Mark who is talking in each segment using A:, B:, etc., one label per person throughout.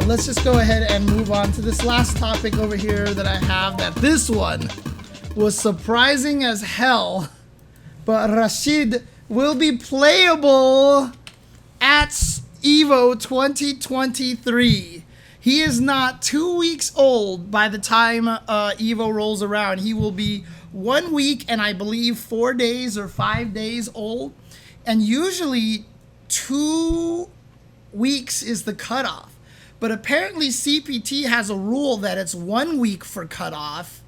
A: let's just go ahead and move on to this last topic over here that I have. That this one was surprising as hell, but Rashid will be playable at EVO 2023. He is not 2 weeks old by the time EVO rolls around. He will be 1 week and I believe 4 days or 5 days old. And usually 2 weeks is the cutoff. But apparently CPT has a rule that it's 1 week for cutoff.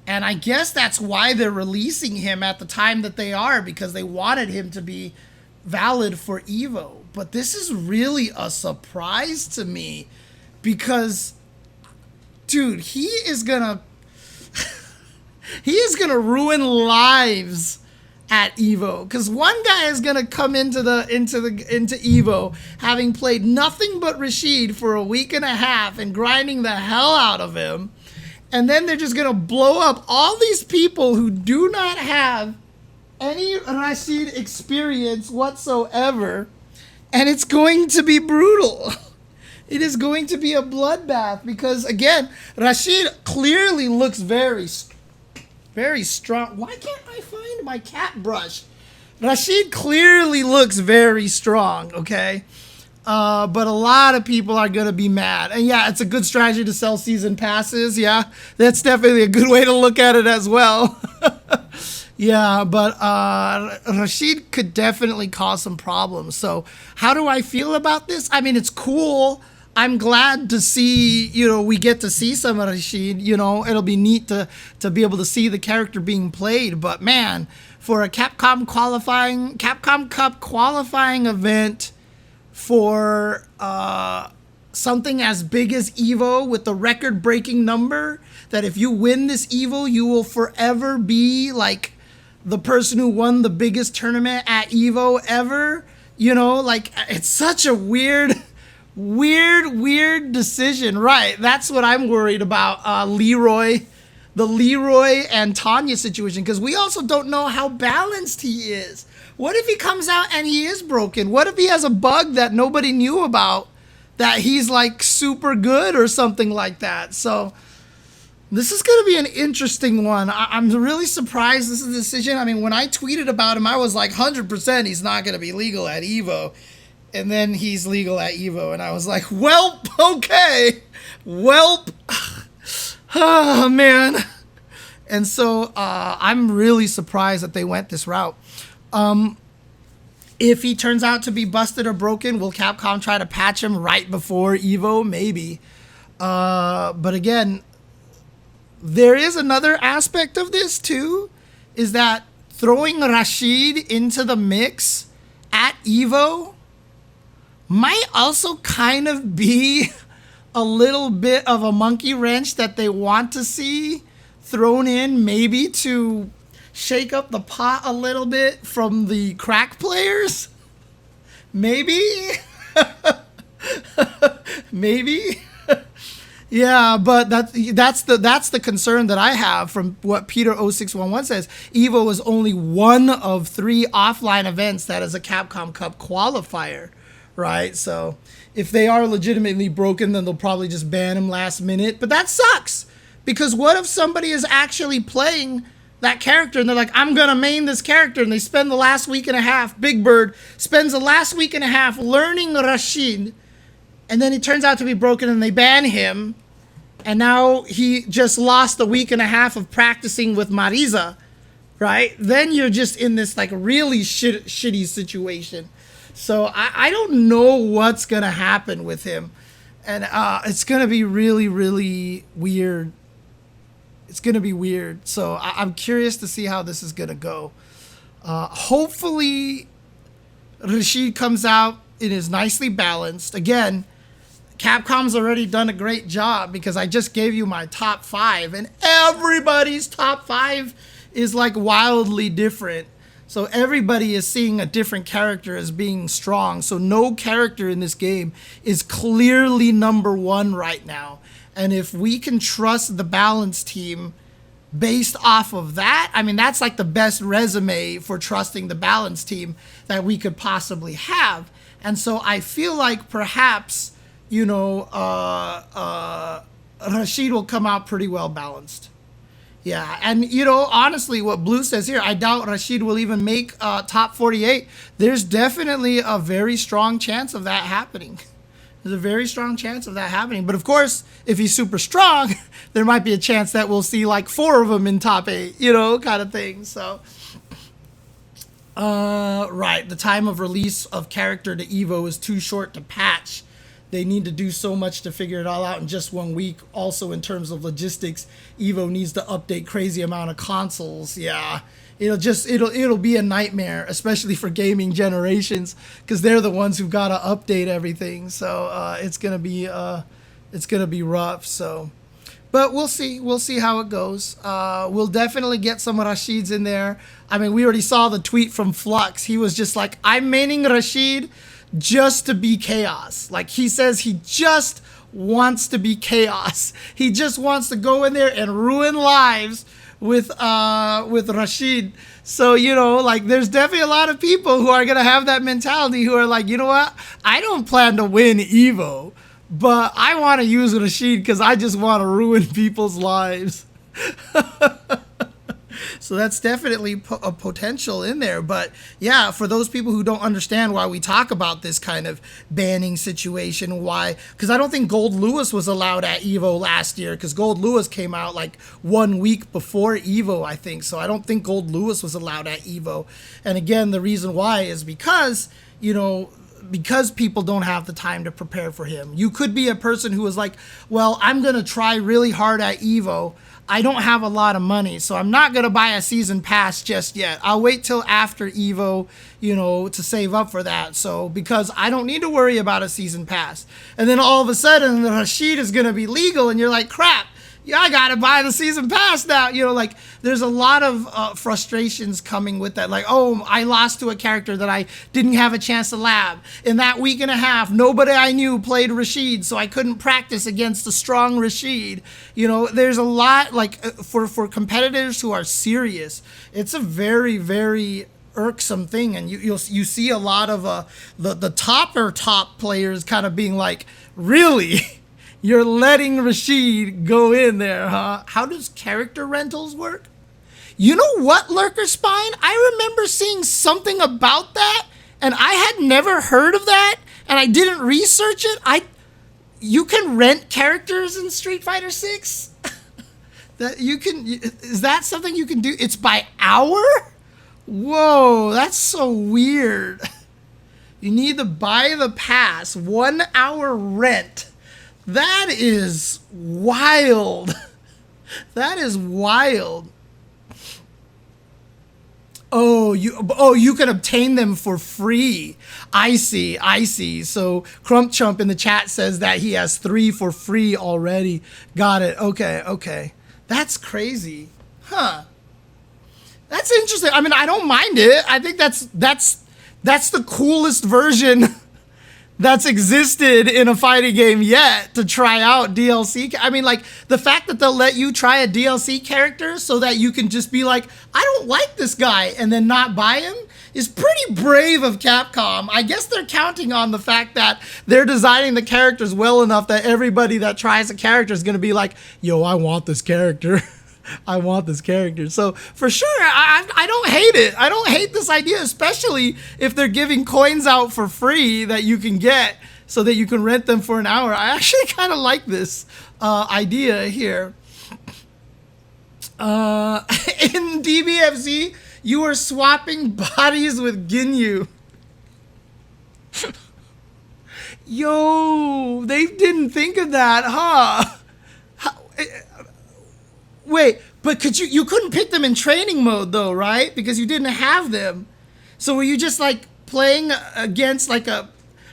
A: And I guess that's why they're releasing him at the time that they are, because they wanted him to be valid for EVO. But this is really a surprise to me because, dude, he is gonna ruin lives at EVO, because one guy is gonna come into EVO having played nothing but Rashid for a week and a half and grinding the hell out of him, and then they're just gonna blow up all these people who do not have any Rashid experience whatsoever, and it's going to be brutal. It is going to be a bloodbath because, again, Rashid clearly looks very strong. Why can't I find my cat brush? Rashid clearly looks very strong, okay? But a lot of people are going to be mad. And yeah, it's a good strategy to sell season passes. Yeah, that's definitely a good way to look at it as well. Yeah, but Rashid could definitely cause some problems. So how do I feel about this? I mean, it's cool. I'm glad to see, we get to see some of Rashid. It'll be neat to be able to see the character being played. But man, for a Capcom Cup qualifying event for something as big as EVO with the record-breaking number, that if you win this EVO, you will forever be like the person who won the biggest tournament at EVO ever. It's such a weird decision, right? That's what I'm worried about. The Leroy and Tanya situation, because we also don't know how balanced he is. What if he comes out and he is broken? What if he has a bug that nobody knew about, that he's like super good or something like that? So this is going to be an interesting one. I'm really surprised this is a decision. I mean, when I tweeted about him, I was like 100% he's not going to be legal at EVO. And then he's legal at EVO. And I was like, welp, okay. Welp. Oh, man. And so I'm really surprised that they went this route. If he turns out to be busted or broken, will Capcom try to patch him right before EVO? Maybe. But again, there is another aspect of this too, is that throwing Rashid into the mix at EVO might also kind of be a little bit of a monkey wrench that they want to see thrown in, maybe to shake up the pot a little bit from the crack players. Maybe. Maybe. Yeah, but that's the concern that I have from what Peter0611 says. EVO is only one of 3 offline events that is a Capcom Cup qualifier, right? So if they are legitimately broken, then they'll probably just ban him last minute. But that sucks, because what if somebody is actually playing that character and they're like, I'm gonna main this character, and they spend the last week and a half, Big Bird spends the last week and a half learning Rashid, and then he turns out to be broken and they ban him, and now he just lost a week and a half of practicing with Marisa, right? Then you're just in this like really shitty situation. So I don't know what's going to happen with him. And it's going to be really, really weird. It's going to be weird. So I'm curious to see how this is going to go. Hopefully Rashid comes out and is nicely balanced. Again, Capcom's already done a great job, because I just gave you my top 5, and everybody's top 5 is like wildly different. So everybody is seeing a different character as being strong. So no character in this game is clearly number 1 right now. And if we can trust the balance team based off of that, I mean, that's like the best resume for trusting the balance team that we could possibly have. And so I feel like perhaps you know, Rashid will come out pretty well balanced. Yeah, and you know, honestly, what Blue says here, I doubt Rashid will even make top 48. There's definitely a very strong chance of that happening. There's a very strong chance of that happening. But of course, if he's super strong, there might be a chance that we'll see like 4 of them in top 8, you know, kind of thing. So, right, the time of release of character to Evo is too short to patch. They need to do so much to figure it all out in just 1 week. Also, in terms of logistics, Evo needs to update crazy amount of consoles. Yeah, it'll be a nightmare, especially for gaming generations, because they're the ones who've got to update everything. So it's gonna be rough. So, but we'll see how it goes. We'll definitely get some Rashids in there. I mean, we already saw the tweet from Flux. He was just like, I'm maining Rashid just to be chaos. Like, he says he just wants to be chaos. He just wants to go in there and ruin lives with Rashid. So, you know, like, there's definitely a lot of people who are gonna have that mentality, who are like, you know what, I don't plan to win Evo, but I want to use Rashid because I just want to ruin people's lives. So that's definitely a potential in there. But yeah, for those people who don't understand why we talk about this kind of banning situation, why? Because I don't think Gold Lewis was allowed at Evo last year, because Gold Lewis came out like 1 week before Evo, I think. So I don't think Gold Lewis was allowed at Evo. And again, the reason why is because, you know, because people don't have the time to prepare for him. You could be a person who is like, well, I'm going to try really hard at Evo. I don't have a lot of money, so I'm not going to buy a season pass just yet. I'll wait till after Evo, you know, to save up for that. So, because I don't need to worry about a season pass. And then all of a sudden, the Rashid is going to be legal, and you're like, crap, yeah, I got to buy the season pass now. You know, like, there's a lot of frustrations coming with that. Like, oh, I lost to a character that I didn't have a chance to lab. In that week and a half, nobody I knew played Rashid, so I couldn't practice against a strong Rashid. You know, there's a lot, like, for competitors who are serious, it's a very, very irksome thing. And you see a lot of the top players kind of being like, really? You're letting Rashid go in there, huh? How does character rentals work? You know what, Lurker Spine? I remember seeing something about that, and I had never heard of that, and I didn't research it. You can rent characters in Street Fighter 6? Is that something you can do? It's by hour? Whoa, that's so weird. You need to buy the pass, 1 hour rent. That is wild. That is wild. Oh, you can obtain them for free. I see. So Crump Chump in the chat says that he has 3 for free already. Got it. Okay. That's crazy. Huh. That's interesting. I mean, I don't mind it. I think that's the coolest version that's existed in a fighting game yet, to try out DLC. I mean, like, the fact that they'll let you try a DLC character so that you can just be like, I don't like this guy, and then not buy him, is pretty brave of Capcom. I guess they're counting on the fact that they're designing the characters well enough that everybody that tries a character is going to be like, yo, I want this character. I want this character. So for sure, I don't hate it. I don't hate this idea, especially if they're giving coins out for free that you can get so that you can rent them for an hour. I actually kind of like this idea here. In DBFZ, you are swapping bodies with Ginyu. Yo, they didn't think of that, huh? Wait, but you couldn't pick them in training mode though, right? Because you didn't have them. So were you just like playing against like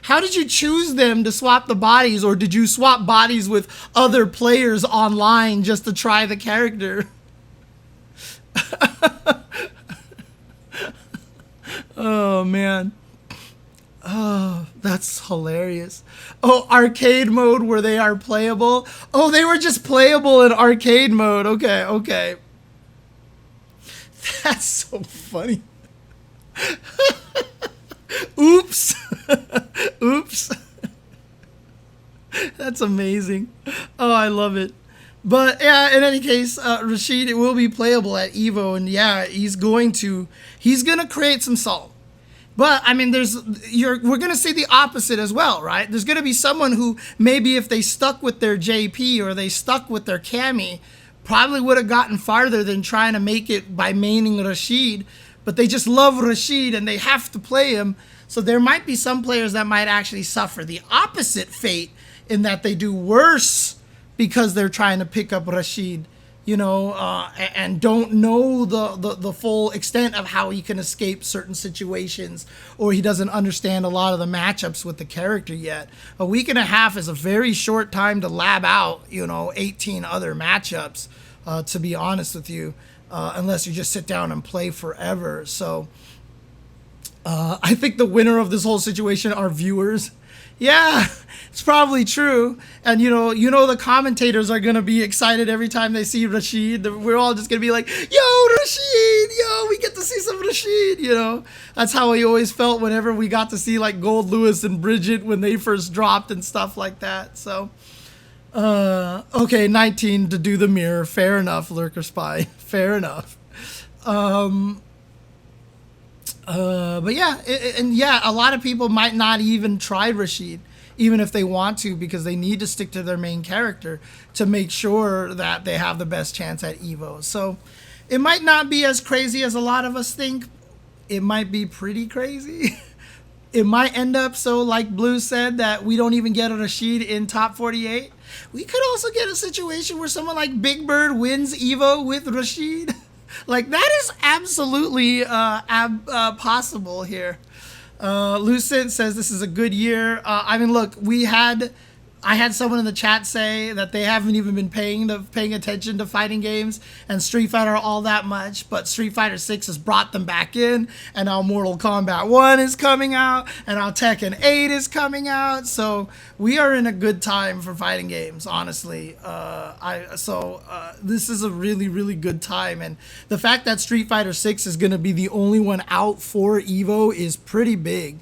A: how did you choose them to swap the bodies, or did you swap bodies with other players online just to try the character? Oh man. Oh, that's hilarious. Oh, arcade mode where they are playable. Oh, they were just playable in arcade mode. Okay. That's so funny. Oops. Oops. That's amazing. Oh, I love it. But yeah, in any case, Rashid, it will be playable at Evo, and yeah, he's gonna create some salt. But I mean, we're gonna see the opposite as well, right? There's gonna be someone who maybe if they stuck with their JP or they stuck with their Cammy, probably would have gotten farther than trying to make it by maining Rashid. But they just love Rashid and they have to play him. So there might be some players that might actually suffer the opposite fate in that they do worse because they're trying to pick up Rashid, and don't know the full extent of how he can escape certain situations, or he doesn't understand a lot of the matchups with the character yet. A week and a half is a very short time to lab out, 18 other matchups, to be honest with you, unless you just sit down and play forever. So I think the winner of this whole situation are viewers. Yeah, it's probably true. And the commentators are gonna be excited every time they see Rashid. We're all just gonna be like, "Yo, Rashid! Yo, we get to see some Rashid!" That's how we always felt whenever we got to see like Gold Lewis and Bridget when they first dropped and stuff like that. So, okay, 19 to do the mirror. Fair enough, Lurker Spy. Fair enough. But yeah, a lot of people might not even try Rashid, even if they want to, because they need to stick to their main character to make sure that they have the best chance at Evo. So it might not be as crazy as a lot of us think. It might be pretty crazy. It might end up so, like Blue said, that we don't even get a Rashid in top 48. We could also get a situation where someone like Big Bird wins Evo with Rashid. Like, that is absolutely possible here. Lucent says this is a good year. I mean, look, I had someone in the chat say that they haven't even been paying attention to fighting games and Street Fighter all that much, but Street Fighter 6 has brought them back in, and now Mortal Kombat 1 is coming out, and now Tekken 8 is coming out, so we are in a good time for fighting games, honestly. This is a really, really good time, and the fact that Street Fighter 6 is going to be the only one out for Evo is pretty big,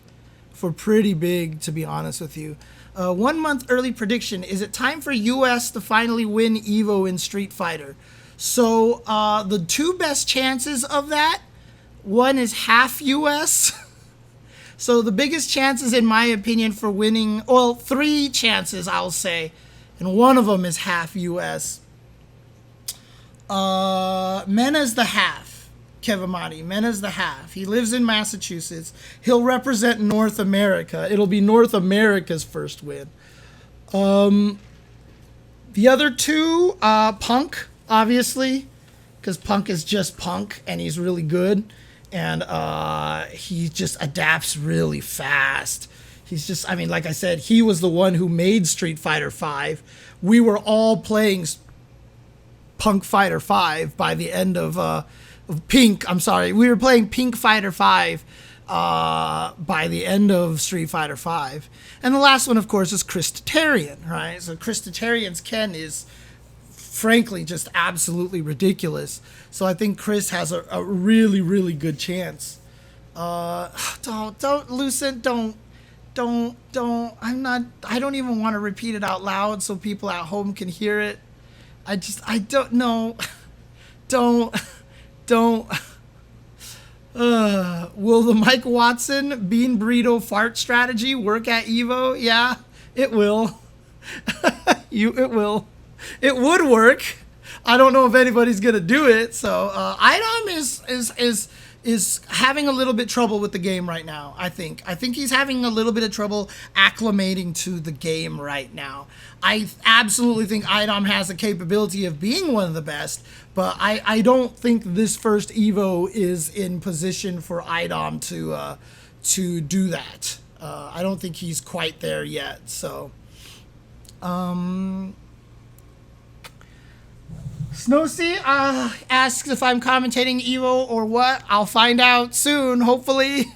A: to be honest with you. 1 month early prediction. Is it time for US to finally win Evo in Street Fighter? So the two best chances of that, one is half US. So the biggest chances, in my opinion, for winning, well, three chances, I'll say, and one of them is half US. Mena's the half. Kevamati. Mena's the half. He lives in Massachusetts. He'll represent North America. It'll be North America's first win. The other two, Punk, obviously, because Punk is just Punk, and he's really good, and he just adapts really fast. He's just, I mean, like I said, he was the one who made Street Fighter V. We were all playing Punk Fighter V by the end of Pink, I'm sorry. We were playing Pink Fighter 5 by the end of Street Fighter 5. And the last one, of course, is Chris Tatarian, right? So Chris Tatarian's Ken is, frankly, just absolutely ridiculous. So I think Chris has a really, really good chance. Don't, Lucent, don't. I don't even want to repeat it out loud so people at home can hear it. I don't know. Don't. Will the Mike Watson Bean Burrito fart strategy work at Evo? Yeah, it will. It will. It would work. I don't know if anybody's gonna do it. So Idom is having a little bit trouble with the game right now. I think he's having a little bit of trouble acclimating to the game right now. I absolutely think Idom has the capability of being one of the best, but I don't think this first Evo is in position for Idom to do that. I don't think he's quite there yet. So, Snowsea asks if I'm commentating Evo or what. I'll find out soon, hopefully.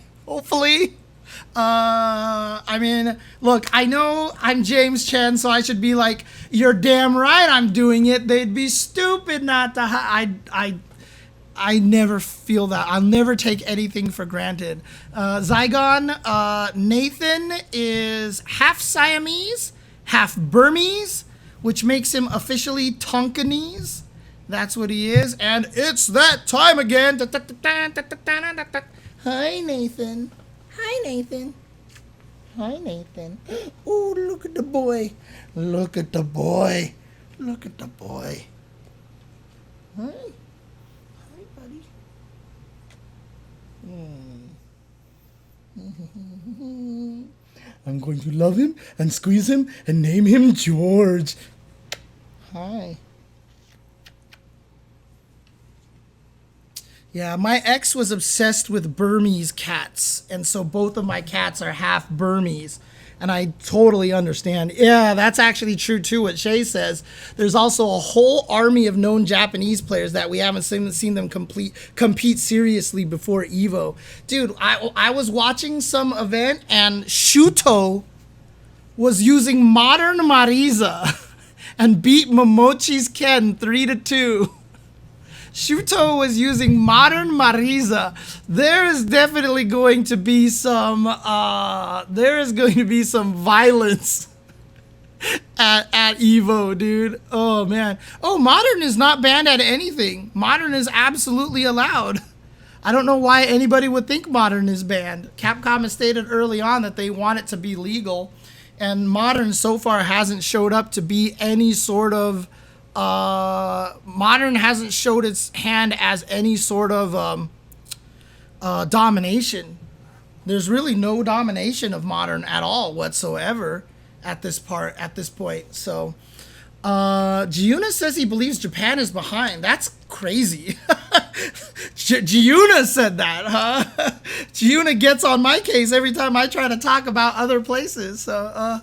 A: I mean, look, I know I'm James Chen, so I should be like, you're damn right I'm doing it. They'd be stupid not to. I never feel that. I'll never take anything for granted. Zygon, Nathan is half Siamese, half Burmese, which makes him officially Tonkinese. That's what he is. And it's that time again. Hi, Nathan. Hi, Nathan. Hi, Nathan. Oh, look at the boy. Look at the boy. Look at the boy. Hi. Hi, buddy. I'm going to love him and squeeze him and name him George. Hi. Yeah, my ex was obsessed with Burmese cats, and so both of my cats are half Burmese, and I totally understand. Yeah, that's actually true too, what Shay says. There's also a whole army of known Japanese players that we haven't seen them compete seriously before EVO. Dude, I was watching some event, and Shuto was using Modern Marisa and beat Momochi's Ken 3-2. Shuto was using Modern Marisa. There is definitely going to be some violence at EVO, dude. Oh man. Oh, Modern is not banned at anything. Modern is absolutely allowed. I don't know why anybody would think Modern is banned. Capcom has stated early on that they want it to be legal, and Modern so far hasn't showed up to be any sort of Modern hasn't showed its hand as any sort of domination. There's really no domination of Modern at all whatsoever at this point. So Giuna says he believes Japan is behind. That's crazy. Giuna said that, huh? Giuna gets on my case every time I try to talk about other places. So